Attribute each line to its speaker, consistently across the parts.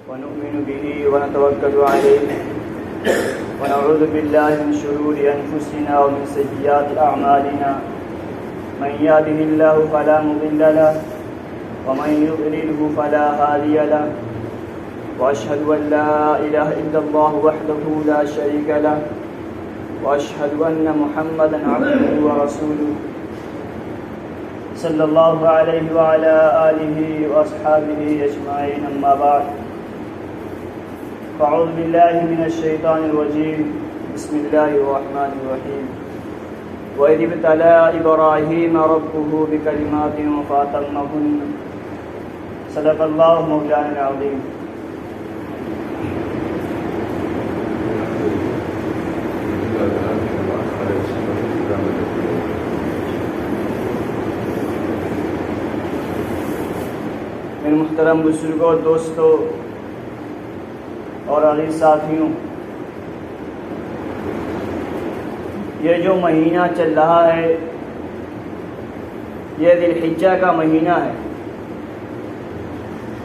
Speaker 1: ونؤمن به ونتوكل عليه ونعوذ بالله من شرور أنفسنا ومن سيئات أعمالنا من يهده الله فلا مضل له ومن يضلله فلا هادي له وأشهد أن لا إله إلا الله وحده لا شريك له وأشهد أن محمدا عبده ورسوله صلى الله عليه وعلى آله وأصحابه أجمعين أما بعد فأعوذ بالله من الشيطان الرجيم بسم الله الرحمن الرحيم وإذ ابتلى إبراهيم ربه بكلمات فأتمهن صدق الله مولانا العظيم. میرے محترم بزرگوں، دوستوں اور عزیز ساتھیوں، یہ جو مہینہ چل رہا ہے یہ ذی الحجہ کا مہینہ ہے.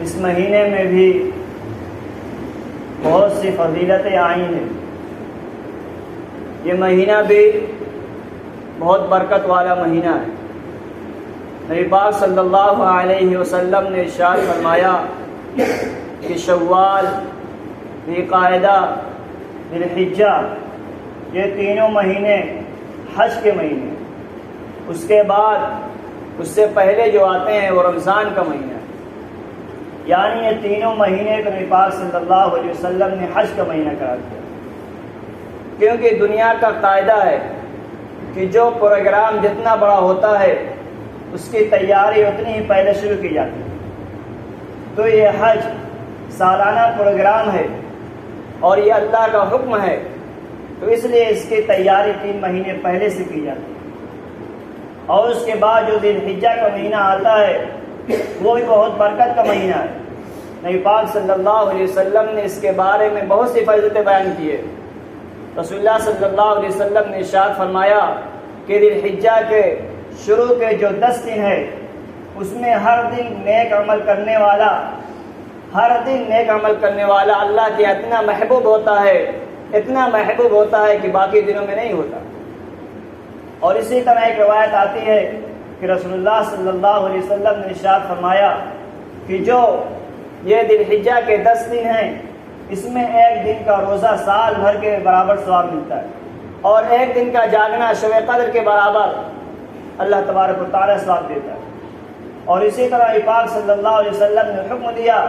Speaker 1: اس مہینے میں بھی بہت سی فضیلتیں آئی ہیں. یہ مہینہ بھی بہت برکت والا مہینہ ہے. نبی پاک صلی اللہ علیہ وسلم نے ارشاد فرمایا کہ شوال، ذی قعدہ، ذی الحجہ، یہ تینوں مہینے حج کے مہینے. اس کے بعد اس سے پہلے جو آتے ہیں وہ رمضان کا مہینہ ہے. یعنی یہ تینوں مہینے کو نبی پاک صلی اللہ علیہ وسلم نے حج کا مہینہ قرار دیا. کیونکہ دنیا کا قاعدہ ہے کہ جو پروگرام جتنا بڑا ہوتا ہے اس کی تیاری اتنی ہی پہلے شروع کی جاتی ہے. تو یہ حج سالانہ پروگرام ہے اور یہ اللہ کا حکم ہے، تو اس لیے اس کی تیاری 3 مہینے پہلے سے کی جاتی ہے. اور اس کے بعد جو ذی الحجہ کا مہینہ آتا ہے وہ بھی بہت برکت کا مہینہ ہے. نبی پاک صلی اللہ علیہ وسلم نے اس کے بارے میں بہت سی فضیلتیں بیان کی ہے. رسول اللہ صلی اللہ علیہ وسلم نے ارشاد فرمایا کہ ذی الحجہ کے شروع کے جو 10 دن ہے اس میں ہر دن نیک عمل کرنے والا اللہ کے اتنا محبوب ہوتا ہے کہ باقی دنوں میں نہیں ہوتا. اور اسی طرح ایک روایت آتی ہے کہ رسول اللہ صلی اللہ علیہ وسلم نے ارشاد فرمایا کہ جو یہ ذی الحجہ کے 10 دن ہیں اس میں ایک دن کا روزہ سال بھر کے برابر ثواب ملتا ہے، اور ایک دن کا جاگنا شب قدر کے برابر اللہ تبارک و تعالیٰ ثواب دیتا ہے. اور اسی طرح پاک صلی اللہ علیہ وسلم نے حکم دیا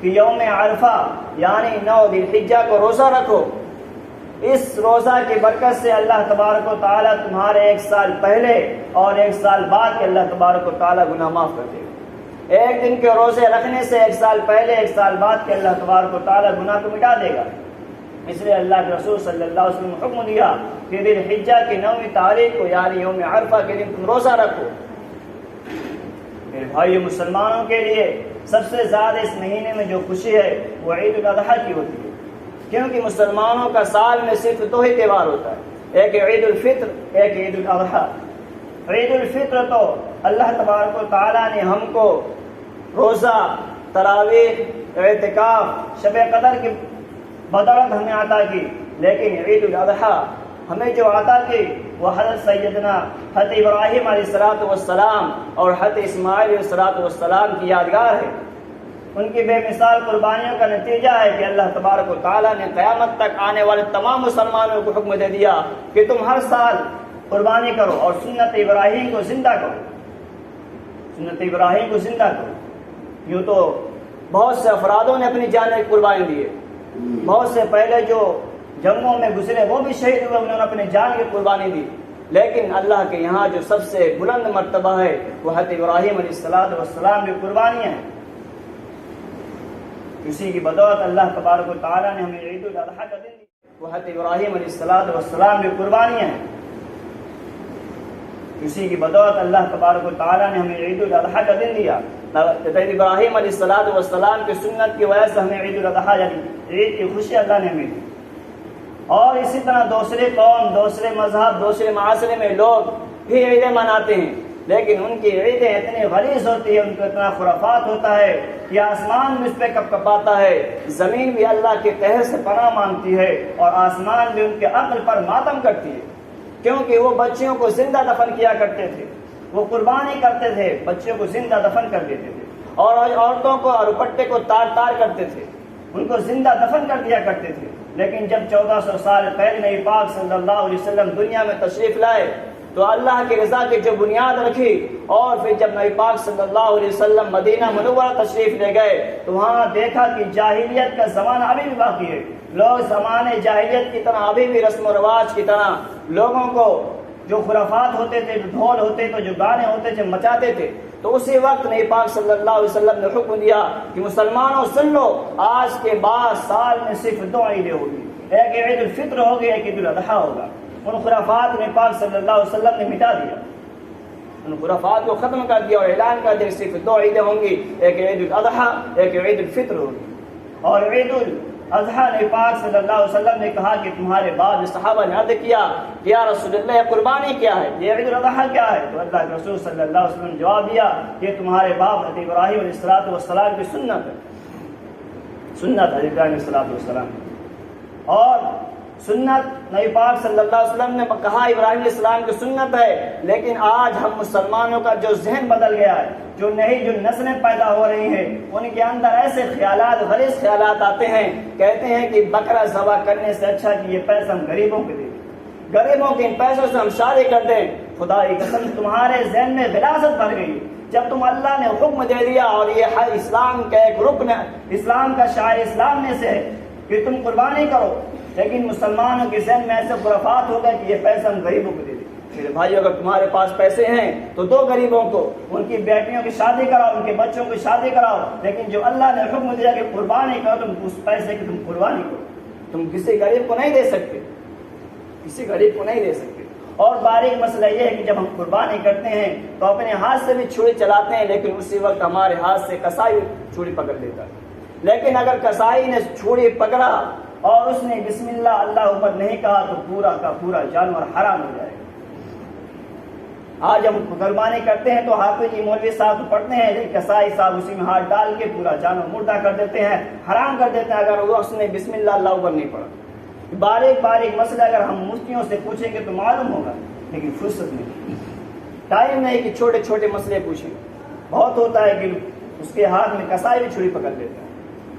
Speaker 1: کہ یوم عرفہ یعنی 9 ذی الحجہ کو روزہ رکھو. اس روزہ کی برکت سے اللہ تبارک و تعالیٰ تمہارے 1 سال پہلے اور 1 سال بعد کے اللہ تبارک و تعالیٰ گناہ معاف کر دے گا. ایک دن کے روزے رکھنے سے 1 سال پہلے 1 سال بعد کے اللہ تبارک و تعالیٰ گناہ کو مٹا دے گا. اس لیے اللہ کے رسول صلی اللہ علیہ وسلم نے حکم دیا کہ ذی الحجہ کی 9ویں تاریخ کو یعنی یوم عرفہ کے دن تم روزہ رکھو. میرے بھائیو، مسلمانوں کے لیے سب سے زیادہ اس مہینے میں جو خوشی ہے وہ عید الاضحیٰ کی ہوتی ہے. کیونکہ مسلمانوں کا سال میں صرف 2 ہی تہوار ہوتا ہے، ایک عید الفطر، ایک عید الاضحیٰ. عید الفطر تو اللہ تبارک و تعالیٰ نے ہم کو روزہ، تراویح، اعتکاف، شب قدر کی بدولت ہمیں عطا کی. لیکن عید الاضحیٰ ہمیں جو عطا کی وہ حضرت سیدنا حضرت ابراہیم علیہ السلام اور حضرت اسماعیل علیہ السلام کی یادگار ہے. ان کی بے مثال قربانیوں کا نتیجہ ہے کہ اللہ تبارک و تعالیٰ نے قیامت تک آنے والے تمام مسلمانوں کو حکم دے دیا کہ تم ہر سال قربانی کرو اور سنت ابراہیم کو زندہ کرو. یوں تو بہت سے افرادوں نے اپنی جان کی قربانی دی ہے. بہت سے پہلے جو جنگوں میں گزرے وہ بھی شہید ہوئے، انہوں نے اپنی جان کی قربانی دی. لیکن اللہ کے یہاں جو سب سے بلند مرتبہ ہے وہ حضرت ابراہیم علیہ السلام کی قربانیاں ہیں. اسی کی بدولت اللہ تبارک و تعالیٰ نے ہمیں عید الاضحیٰ کا دن دیا. وہ حضرت ابراہیم علیہ السلام کی قربانیاں ہیں. اسی کی بدولت اللہ تبارک و تعالیٰ نے ہمیں عید الاضحیٰ کا دن دیا. حضرت ابراہیم علیہ السلام کی سنت کی وجہ سے ہمیں عید الاضحیٰ یعنی عید کی خوشی اللہ نے ہمیں دی. اور اسی طرح دوسرے قوم، دوسرے مذہب، دوسرے معاشرے میں لوگ بھی عیدیں مناتے ہیں. لیکن ان کی عیدیں اتنی غلیظ ہوتی ہے، ان کو اتنا خرافات ہوتا ہے کہ آسمان بھی اس پہ کپ کپاتا ہے، زمین بھی اللہ کے قہر سے پناہ مانگتی ہے، اور آسمان بھی ان کے عقل پر ماتم کرتی ہے، کیونکہ وہ بچیوں کو زندہ دفن کیا کرتے تھے، وہ قربانی کرتے تھے، بچوں کو زندہ دفن کر دیتے تھے، اور عورتوں کو اور دوپٹے کو تار تار کرتے تھے، ان کو زندہ دفن کر دیا کرتے تھے۔ لیکن جب 1400 سال پہلے نبی پاک صلی اللہ علیہ وسلم دنیا میں تشریف لائے تو اللہ کی رضا کی جو بنیاد رکھی، اور پھر جب نبی پاک صلی اللہ علیہ وسلم مدینہ منورہ تشریف لے گئے تو وہاں دیکھا کہ جاہلیت کا زمانہ ابھی بھی باقی ہے، لوگ زمانے جاہلیت کی طرح ابھی بھی رسم و رواج کی طرح لوگوں کو جو خرافات ہوتے تھے، جو ڈھول ہوتے تھے، جو گانے ہوتے تھے، مچاتے تھے۔ تو اسی وقت نبی پاک صلی اللہ علیہ وسلم نے حکم دیا کہ مسلمانوں سن لو، آج کے بعد سال میں صرف 2 عیدیں ہوگی، ایک عید الفطر ہوگی، ایک عید الاضحیٰ ہوگا۔ ان خرافات نبی پاک صلی اللہ علیہ وسلم نے مٹا دیا، ان خرافات کو ختم کر دیا اور اعلان کر دیا صرف 2 عیدیں ہوں گی، ایک عید الاضحیٰ، ایک عید الفطر ہوگی۔ اور عید الاضحیٰ نبی پاک صلی اللہ علیہ وسلم نے کہا کہ تمہارے بعد صحابہ نے عرض کیا کہ یا رسول اللہ یہ قربانی کیا ہے، یہ عید الاضحیٰ کیا ہے؟ تو اللہ کے رسول صلی اللہ علیہ وسلم نے جواب دیا یہ تمہارے باپ حضرت ابراہیم علیہ السلام کی سنت ہے، سنت حضرت ابراہیم علیہ السلام کی۔ اور سنت نبی پاک صلی اللہ علیہ وسلم نے کہا ابراہیم علیہ السلام کی سنت ہے، لیکن آج ہم مسلمانوں کا جو ذہن بدل گیا ہے، جو نسلیں پیدا ہو رہی ہیں، ان کے اندر ایسے خیالات، غلیظ خیالات آتے ہیں، کہتے ہیں کہ بکرا ذبح کرنے سے اچھا کہ یہ پیسہ ہم غریبوں کو دیں، غریبوں کے ان پیسوں سے ہم شادی کر دیں۔ خدا کی قسم تمہارے ذہن میں غلاظت بھر گئی، جب تم اللہ نے حکم دے دیا اور یہ اسلام کا ایک رکن ہے، اسلام کا شعائر اسلام میں سے ہے کہ تم قربانی کرو، لیکن مسلمانوں کے ذہن میں ایسے خرافات ہو گئے کہ یہ پیسہ ہم غریبوں کو دے دیں۔ میرے بھائی اگر تمہارے پاس پیسے ہیں تو دو غریبوں کو، ان کی بیٹیوں کی شادی کراؤ، ان کے بچوں کی شادی کراؤ، لیکن جو اللہ نے حکم دیا کہ قربانی کرو، تم اس پیسے کی تم قربانی کرو، تم کسی غریب کو نہیں دے سکتے، کسی غریب کو نہیں دے سکتے۔ اور باریک مسئلہ یہ ہے کہ جب ہم قربانی کرتے ہیں تو اپنے ہاتھ سے بھی چھری چلاتے ہیں، لیکن اسی وقت ہمارے ہاتھ سے کسائی چھری پکڑ لیتا ہے۔ لیکن اگر کسائی نے چھری پکڑا اور اس نے بسم اللہ اللہ اکبر نہیں کہا تو پورا کا پورا جانور حرام ہو جائے گا۔ آج ہم قربانی کرتے ہیں تو حافظ جی مولوی صاحب پڑھتے ہیں، لیکن کسائی صاحب اسی میں ہاتھ ڈال کے پورا جانور مردہ کر دیتے ہیں، حرام کر دیتے ہیں اگر وہ اس نے بسم اللہ اللہ اکبر نہیں پڑھا۔ باریک باریک مسئلہ اگر ہم مفتیوں سے پوچھیں گے تو معلوم ہوگا، لیکن فرصت نہیں، ٹائم نہیں کہ چھوٹے چھوٹے مسئلے پوچھیں۔ بہت ہوتا ہے کہ اس کے ہاتھ میں کسائی بھی چھری پکڑ لیتا ہے۔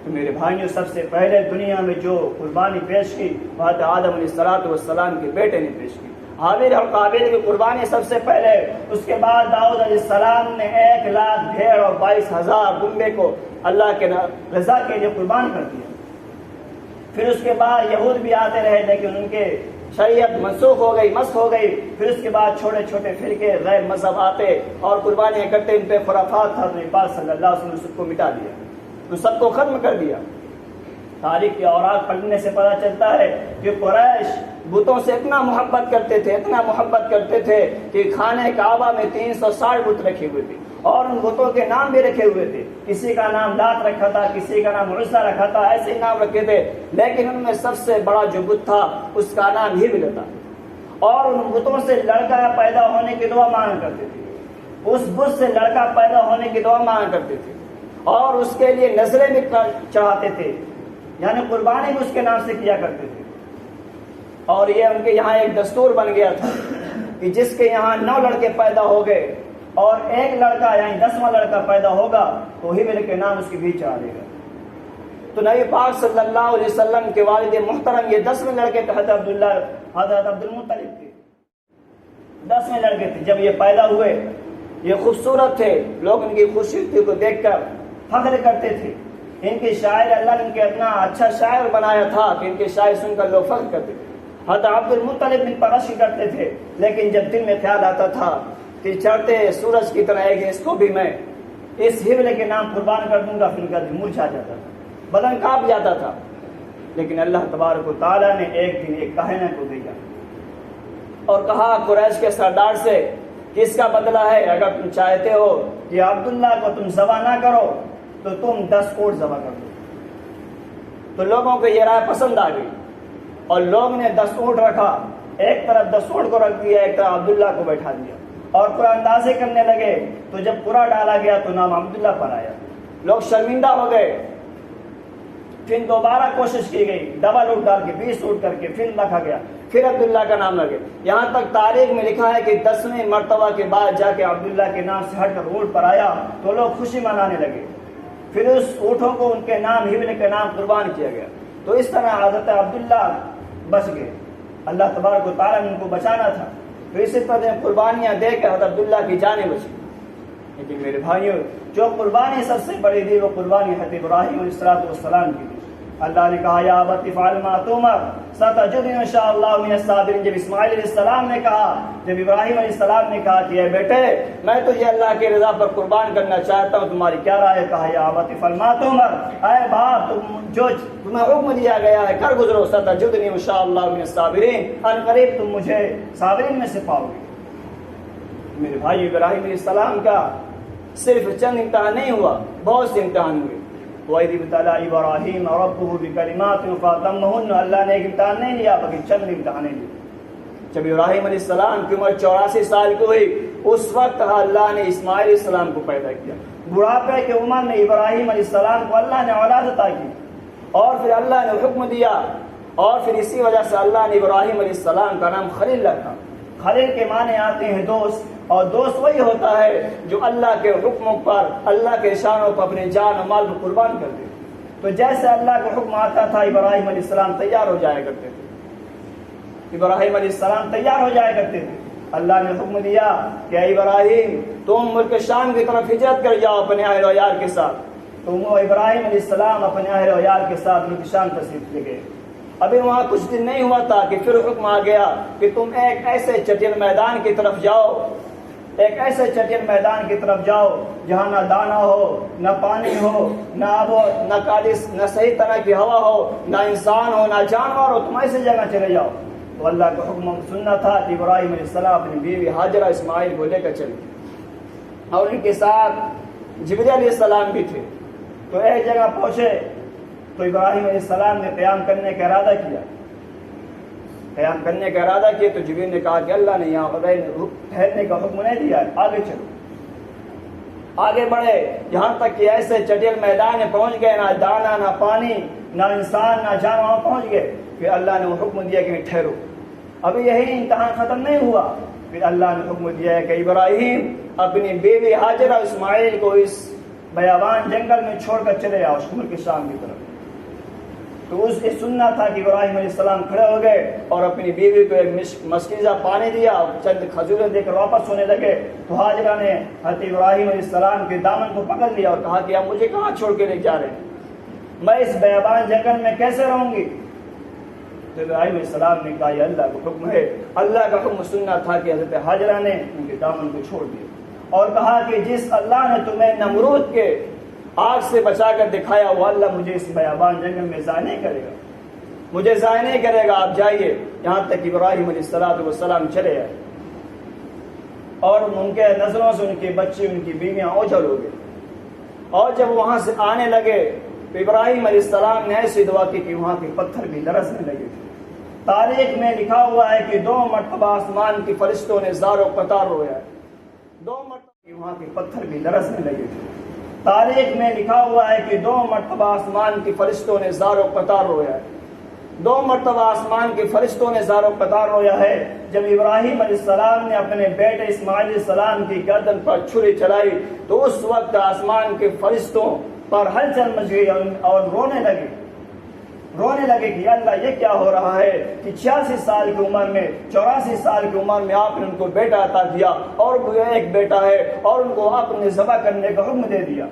Speaker 1: تو میرے بھائیوں، سب سے پہلے دنیا میں جو قربانی پیش کی وہ آدم علیہ السلام کے بیٹے نے پیش کی، حابیل اور قابیل کی قربانی سب سے پہلے۔ اس کے بعد داؤد علیہ السلام نے 1,00,000 بھیڑ اور 22,000 دمبے کو اللہ کے رضا کے لیے قربان کر دیا۔ پھر اس کے بعد یہود بھی آتے رہے، لیکن ان کے شریعت منسوخ ہو گئی، مسخ ہو گئی۔ پھر اس کے بعد چھوٹے چھوٹے فرقے غیر مذہب آتے اور قربانیاں کرتے، ان پہ خرافات تھا، نبی پاک صلی اللہ علیہ وسلم نے سب کو مٹا دیا، تو سب کو ختم کر دیا۔ تاریخ کے اوراق پڑھنے سے پتہ چلتا ہے کہ قریش بتوں سے اتنا محبت کرتے تھے، اتنا محبت کرتے تھے کہ خانہ کعبہ میں 360 بت رکھے ہوئے تھے، اور ان بتوں کے نام بھی رکھے ہوئے تھے۔ کسی کا نام لات رکھا تھا، کسی کا نام عزا رکھا تھا، ایسے ہی نام رکھے تھے، لیکن ان میں سب سے بڑا جو بت تھا اس کا نام ہبل تھا، اور ان بتوں سے لڑکا پیدا ہونے کی دعا مانگا کرتے تھے، اس بت سے لڑکا پیدا ہونے کی دعا مانگا کرتے تھے، اور اس کے لیے نظریں بھی چڑھاتے تھے، یعنی قربانی بھی اس کے نام سے کیا کرتے تھے۔ اور یہ ان کے یہاں ایک دستور بن گیا تھا کہ جس کے یہاں 9 لڑکے پیدا ہو گئے اور ایک لڑکا یعنی 10واں لڑکا پیدا ہوگا تو ہبل کے نام اس کی بھی چڑھا دے گا۔ تو نبی پاک صلی اللہ علیہ وسلم کے والد محترم یہ 10ویں لڑکے تھے، حضرت عبد المطلب تھے، 10ویں لڑکے تھے۔ جب یہ پیدا ہوئے یہ خوبصورت تھے، لوگ ان کی خوبصورتی کو دیکھ کر فخر کرتے تھے۔ ان کے شاعر، اللہ نے ان کے اتنا اچھا شاعر بنایا تھا کہ ان کے شاعر سن کر لوگ فخر کرتے تھے۔ حضرت عبد المطلب ان پر رشک کرتے تھے، لیکن جب دل میں خیال آتا تھا کہ چڑھتے سورج کی طرح ہے کہ اس کو بھی میں اس ہبل کے نام قربان کر دوں گا، پھر ان کا دل مرجھا جاتا تھا، بدن کانپ جاتا تھا۔ لیکن اللہ تبارک و تعالیٰ نے ایک دن ایک کہنے کو دیا اور کہا قریش کے سردار سے کہ اس کا بدلہ ہے، اگر تم چاہتے ہو کہ عبداللہ کو تم ذبح نہ کرو تو تم 10 اونٹ ذبح کر دو۔ تو لوگوں کو یہ رائے پسند آ گئی اور لوگ نے 10 اونٹ رکھا، ایک طرف 10 اونٹ کو رکھ دیا، ایک طرف عبداللہ کو بیٹھا دیا، اور قرآن اندازی کرنے لگے تو جب قرآن ڈالا گیا تو نام عبداللہ پر آیا. لوگ شرمندہ ہو گئے. پھر دوبارہ کوشش کی گئی, ڈبل اونٹ ڈال کے 20 اونٹ کر کے پھر رکھا گیا, پھر عبداللہ کا نام لگے. یہاں تک تاریخ میں لکھا ہے کہ 10ویں مرتبہ کے بعد جا کے عبداللہ کے نام سے ہٹ کر اونٹ پر آیا تو لوگ خوشی منانے لگے. پھر اس اونٹوں کو ان کے نام ہبن کے نام قربان کیا گیا. تو اس طرح حضرت عبداللہ بچ گئے. اللہ تبارک و تعالیٰ نے ان کو بچانا تھا. تو اسی طرح قربانیاں دے کے حضرت عبداللہ کی جانیں بچی. لیکن میرے بھائیوں, جو قربانی سب سے بڑی تھی وہ قربانی حضرت ابراہیم علیہ السلام کی تھی. اللہ نے کہا یا ابت افعل ما تؤمر ستجدنی ان شاء اللہ من الصابرین. جب اسماعیل علیہ السلام نے کہا, جب ابراہیم علیہ السلام نے کہا کہ اے بیٹے میں تجھے اللہ کے رضا پر قربان کرنا چاہتا ہوں, تمہاری کیا رائے ہے؟ کہا یا ابت افعل ما تؤمر, اے باپ جو تمہیں حکم دیا گیا ہے کر گزرو. ستجدنی ان شاء اللہ من الصابرین, ان قریب تم مجھے صابرین میں سے پاؤ گے. میرے بھائی ابراہیم علیہ السلام کا صرف چند امتحان نہیں ہوا, بہت سے امتحان ہوئے. وَإِذِ ابْتَلَىٰ إِبْرَاهِيمَ رَبُّهُ بِكَلِمَاتٍ فَأَتَمَّهُنَّ. اللہ نے ایک امتحان نہیں لیا بلکہ چند امتحان لیے. جب ابراہیم علیہ السلام کی عمر 84 سال کی ہوئی اس وقت اللہ نے اسماعیل علیہ السلام کو پیدا کیا. بڑھاپے کی عمر میں ابراہیم علیہ السلام کو اللہ نے اولاد عطا کی اور پھر اللہ نے حکم دیا, اور پھر اسی وجہ سے اللہ نے ابراہیم علیہ السلام کا نام خلیل رکھا. خلیل کے معنی آتے ہیں دوست, اور دوست وہی ہوتا ہے جو اللہ کے حکموں پر, اللہ کے اشاروں پر اپنے جان و مال کو قربان کر دے. تو جیسے اللہ کا حکم آتا تھا ابراہیم علیہ السلام تیار ہو جایا کرتے تھے. ابراہیم علیہ السلام تیار ہو جایا کرتے تھے. اللہ نے حکم دیا کہ اے ابراہیم تم ملک شام کی طرف ہجرت کر جاؤ اپنے اہل و عیال کے ساتھ. تو ابراہیم علیہ السلام اپنے اہل و عیال کے ساتھ ملک شام تشریف لے گئے. ابھی وہاں کچھ دن نہیں ہوا تھا کہ پھر حکم آ گیا کہ تم ایک ایسے چٹیل میدان کی طرف جاؤ, ایک ایسے چٹیل میدان کی طرف جاؤ جہاں نہ دانا ہو, نہ پانی ہو, نہ آب ہو, نہ خالص, نہ صحیح طرح کی ہوا ہو, نہ انسان ہو, نہ جانور ہو. تم ایسی جگہ چلے جاؤ. تو اللہ کا حکم سننا تھا کہ ابراہیم علیہ السلام اپنی بیوی ہاجرہ اسماعیل کو لے کر چلے, اور ان کے ساتھ جبریل علیہ السلام بھی تھے. تو ایک جگہ پہنچے تو ابراہیم علیہ السلام نے قیام کرنے کا ارادہ کیا. قیام کرنے کا ارادہ کیا تو جبریل نے کہا کہ اللہ نے یہاں ٹھہرنے کا حکم نہیں دیا, آگے چلو. آگے بڑھے یہاں تک کہ ایسے چٹیل میدان میں پہنچ گئے, نہ دانا, نہ پانی, نہ انسان, نہ جانور پہنچ گئے. پھر اللہ نے وہ حکم دیا کہ ٹھہرو. ابھی یہی امتحان ختم نہیں ہوا. پھر اللہ نے حکم دیا ہے کہ ابراہیم اپنی بیوی ہاجرہ اسماعیل کو اس بیابان جنگل میں چھوڑ کر چلے آؤ ملک شام کی طرف. تو اس سننا تھا کہ ابراہیم علیہ السلام کھڑے ہو گئے اور اپنی بیوی کو ایک مسکیزہ پانی دیا, چند کھجوریں دے کر واپس ہونے لگے. تو ہاجرہ نے حضرت ابراہیم علیہ السلام کے دامن کو پکڑ لیا اور کہا کہ آپ مجھے کہاں چھوڑ کے لے جا رہے ہیں, میں اس بیابان جنگل میں کیسے رہوں گی؟ تو ابراہیم علیہ السلام نے کہا یہ اللہ کا حکم ہے. اللہ کا حکم سننا تھا کہ حضرت ہاجرہ نے ان کے دامن کو چھوڑ دیا اور کہا کہ جس اللہ نے تمہیں نمرود کے آگ سے بچا کر دکھایا وہ اللہ مجھے اس بیابان جنگل میں ضائع نہیں کرے گا, مجھے ضائع نہیں کرے گا. آپ جائیے. یہاں تک ابراہیم علیہ السلام چلے آئے اور ان کے نظروں سے ان کے بچے, ان کی بیویاں اوجھل ہو گئے. اور جب وہاں سے آنے لگے تو ابراہیم علیہ السلام نے ایسی دعا کی کہ وہاں کے پتھر بھی لرزنے لگے تھے. تاریخ میں لکھا ہوا ہے کہ 2 مرتبہ آسمان کے فرشتوں نے زار و قطار رویا ہے. 2 مرتبہ وہاں کے پتھر بھی لرزنے لگے تھے. تاریخ میں لکھا ہوا ہے کہ 2 مرتبہ آسمان کے فرشتوں نے زار و قطار رویا ہے. 2 مرتبہ آسمان کے فرشتوں نے زار و قطار رویا ہے. جب ابراہیم علیہ السلام نے اپنے بیٹے اسماعیل علیہ السلام کی گردن پر چھری چلائی تو اس وقت آسمان کے فرشتوں پر ہلچل مچ گئی اور رونے لگے کہ اللہ یہ کیا ہو رہا ہے کہ 86 سال کی عمر میں, 84 سال کی عمر میں آپ نے ان کو بیٹا عطا دیا اور وہ ایک بیٹا ہے اور ان کو آپ نے ذبح کرنے کا حکم دے دیا.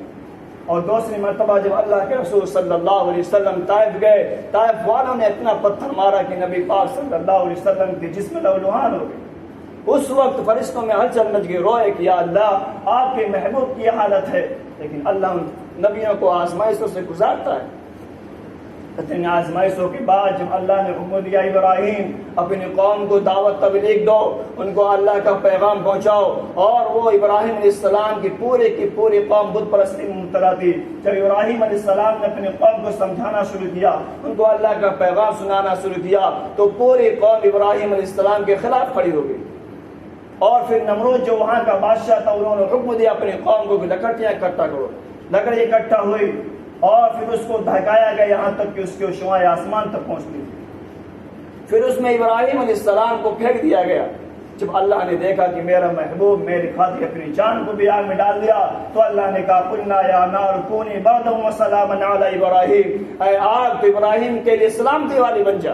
Speaker 1: اور دوسری مرتبہ جب اللہ کے رسول صلی اللہ علیہ وسلم طائف گئے, طائف والوں نے اتنا پتھر مارا کہ نبی پاک صلی اللہ علیہ وسلم کے جسم لہولہان ہو گئے. اس وقت فرشتوں میں ہلچل مچ گئی, روئے کہ یا اللہ آپ کے محبوب کی حالت ہے. لیکن اللہ ان نبیوں کو آزمائشوں سے گزارتا ہے. اتنی آزمائشوں کے بعد جب اللہ نے حکم دیا ابراہیم اپنی قوم کو دعوت تبلیغ دو, ان کو اللہ کا پیغام پہنچاؤ, اور وہ ابراہیم علیہ السلام کی پوری قوم بت پرستی میں مبتلا تھی. جب ابراہیم علیہ السلام نے اپنی قوم کو سمجھانا شروع کیا, ان کو اللہ کا پیغام سنانا شروع کیا, تو پوری قوم ابراہیم علیہ السلام کے خلاف کھڑی ہو گئی. اور پھر نمرود جو وہاں کا بادشاہ تھا انہوں نے حکم دیا اپنی قوم کو کہ لکڑیاں اکٹھا کرو. لکڑی اکٹھا ہوئی اور پھر اس کو دھکایا گیا یہاں تک کہ اس کی شعاعیں آسمان تک پہنچتی. پھر اس میں ابراہیم علیہ السلام کو پھینک دیا گیا. جب اللہ نے دیکھا کہ میرا محبوب میری خاطر اپنی جان کو بھی آگ میں ڈال دیا تو اللہ نے کہا قلنا یا نار کونی بردا وسلاما علی ابراہیم، اے آگ تو ابراہیم کے لیے سلامتی والی بن جا،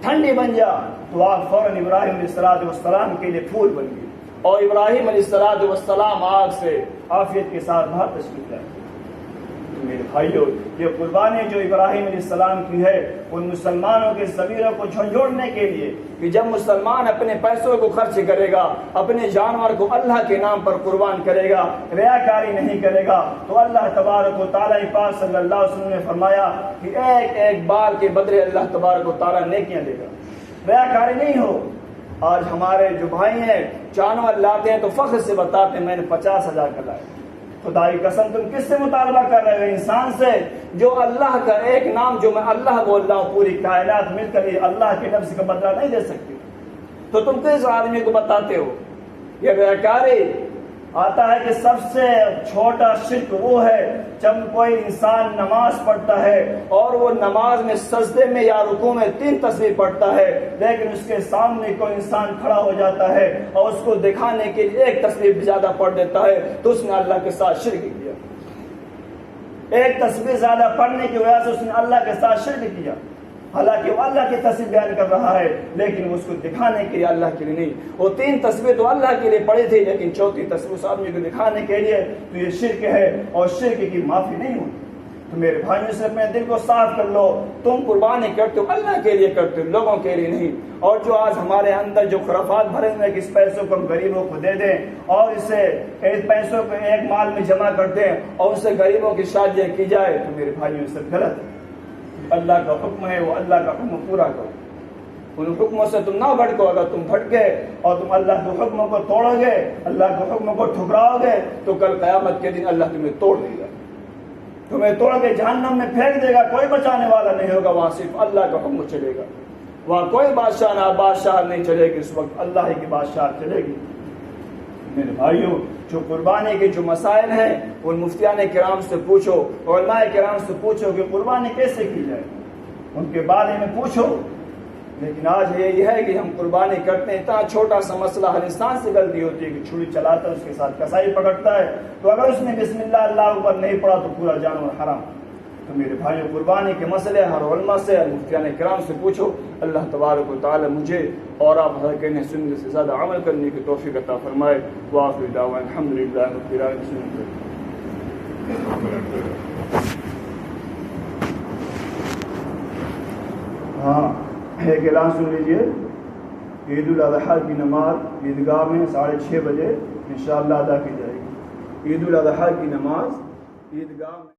Speaker 1: ٹھنڈی بن جا. تو آگ فوراً ابراہیم علیہ السلام کے لیے پھول بن گئی اور ابراہیم علیہ السلام آگ سے عافیت کے ساتھ باہر تشریف لائے. میرے بھائیوں، یہ قربانی جو ابراہیم علیہ السلام کی ہے ان مسلمانوں کے ضمیروں کو جھنجھوڑنے کے لیے کہ جب مسلمان اپنے پیسوں کو خرچ کرے گا، اپنے جانور کو اللہ کے نام پر قربان کرے گا، ریاکاری نہیں کرے گا، تو اللہ تبارک و تعالیٰ پاک صلی اللہ علیہ وسلم نے فرمایا کہ ایک ایک بال کے بدلے اللہ تبارک و تعالیٰ نیکیاں دے گا. ریاکاری نہیں ہو. آج ہمارے جو بھائی ہیں جانور لاتے ہیں تو فخر سے بتاتے ہیں میں نے 50,000 کا لایا. خدا کی قسم تم کس سے مطالبہ کر رہے ہو؟ انسان سے جو اللہ کا ایک نام جو میں اللہ بول رہا ہوں پوری کائنات مل کر یہ اللہ کے لفظ کا بدلہ نہیں دے سکتی. تو تم کس آدمی کو بتاتے ہو؟ یہ ریاکاری آتا ہے کہ سب سے چھوٹا شرک وہ ہے جب کوئی انسان نماز پڑھتا ہے اور وہ نماز میں سجدے میں یا رکوع میں 3 تسبیح پڑھتا ہے لیکن اس کے سامنے کوئی انسان کھڑا ہو جاتا ہے اور اس کو دکھانے کے لیے 1 تسبیح زیادہ پڑھ دیتا ہے تو اس نے اللہ کے ساتھ شرک کیا. 1 تسبیح زیادہ پڑھنے کی وجہ سے اس نے اللہ کے ساتھ شرک کیا. حالانکہ وہ اللہ کی تصویر بیان کر رہا ہے لیکن اس کو دکھانے کے لیے اللہ کے لیے نہیں. وہ 3 تسبیح تو اللہ کے لیے پڑھی تھی لیکن 4تھی تسبیح اس آدمی کو دکھانے کے لیے. تو یہ شرک ہے اور شرک کی معافی نہیں ہوتی. تو میرے بھائیوں سے اپنے دل کو صاف کر لو. تم قربانی کرتے ہو اللہ کے لیے کرتے ہو، لوگوں کے لیے نہیں. اور جو آج ہمارے اندر جو خرافات بھرے ہوئے کہ اس پیسوں کو ہم غریبوں کو دے دیں اور اسے اس پیسوں کو ایک مال میں جمع کر دیں اور اسے غریبوں کی شادیاں کی جائے، تو میرے بھائیوں سے غلط ہے. اللہ کا حکم ہے وہ اللہ کا حکم پورا کرو. ان حکموں سے تم نہ بھٹکو. اگر تم بھٹکے اور تم اللہ کے حکموں کو توڑو گے، اللہ کے حکموں کو ٹھکراؤ گے تو کل قیامت کے دن اللہ تمہیں توڑ دے گا، تمہیں توڑ کے جہنم میں پھینک دے گا. کوئی بچانے والا نہیں ہوگا. وہاں صرف اللہ کا حکم چلے گا. وہاں کوئی بادشاہ نہ بادشاہ نہیں چلے گی. اس وقت اللہ کی بادشاہ چلے گی. میرے بھائیوں، جو قربانی کے جو مسائل ہیں ان مفتیان کرام سے پوچھو، علماء کرام سے پوچھو کہ قربانی کیسے کی جائے، ان کے بارے میں پوچھو. لیکن آج یہ ہے کہ ہم قربانی کرتے ہیں اتنا چھوٹا سا مسئلہ. ہر انسان سے غلطی ہوتی ہے کہ چھری چلاتا ہے اس کے ساتھ کسائی پکڑتا ہے تو اگر اس نے بسم اللہ اوپر نہیں پڑا تو پورا جانور حرام. تو میرے بھائیوں، قربانی کے مسئلے ہر علماء سے اور مفتیان کرام سے پوچھو. اللہ تبارک و تعالی مجھے اور آپ ہر کہنے سننے سے زیادہ عمل کرنے کی توفیق عطا فرمائے. وآخر دعوانا الحمدللہ رب العالمین. ہاں، ایک اعلان سن لیجیے. عید الاضحیٰ کی نماز عیدگاہ میں 6:30 بجے انشاءاللہ ادا کی جائے گی. عید الاضحیٰ کی نماز عیدگاہ میں